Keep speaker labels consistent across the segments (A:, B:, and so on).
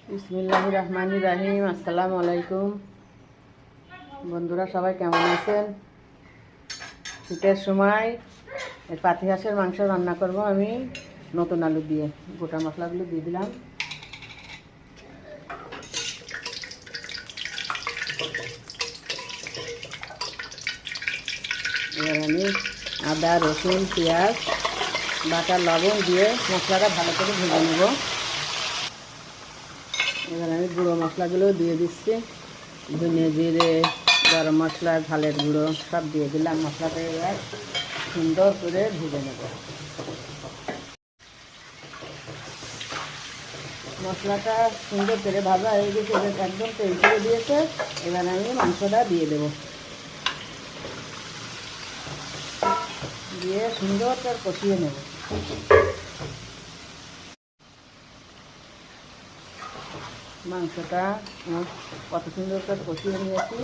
A: বিসমিল্লাহির রহমানির রহিম। আসসালামু আলাইকুম বন্ধুরা, সবাই কেমন আছেন? শীতের সময় পাতি হাঁসের মাংস রান্না করব আমি নতুন আলু দিয়ে। গোটা মশলাগুলো দিয়ে দিলাম। এবার আমি আদা, রসুন, পেঁয়াজ, বাটা, লবণ দিয়ে মশলাটা ভালো করে ভেজে নেব। এবার আমি গুঁড়ো মশলাগুলো দিয়ে দিচ্ছি। ধনে, জিরে, গরম মশলা, ঝালের গুঁড়ো সব দিয়ে দিলাম। মশলাটা এবার সুন্দর করে ভেজে নেব। মশলাটা সুন্দর করে ভাজা হয়ে গেছে, একদম তেল ছেড়ে দিয়েছে। এবার আমি মাংসটা দিয়ে দেব, দিয়ে সুন্দর করে কষিয়ে নেব। মাংসটা কত সুন্দর করে কষিয়ে নিয়েছি।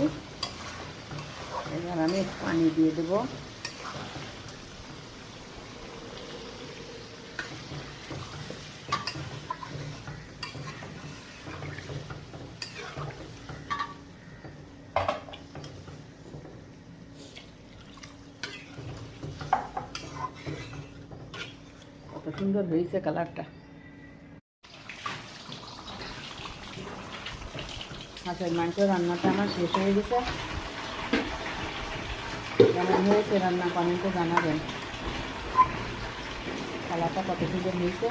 A: এবার আমি পানি দিয়ে দেব। কত সুন্দর হয়েছে কালারটা। হাঁসের মাংস রান্নাটা আমার শেষ হয়ে গেছে। কেমন হয়েছে রান্না কমেন্টে জানাবেন। কালারটা কত সুন্দর হয়েছে।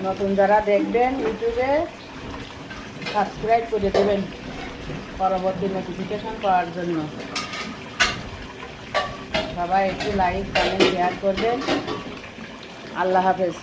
A: নতুন যারা দেখবেন ইউটিউবে সাবস্ক্রাইব করে দেবেন পরবর্তী নোটিফিকেশন পাওয়ার জন্য। সবাই একটু লাইক, কমেন্ট, শেয়ার করবেন। আল্লাহ হাফেজ।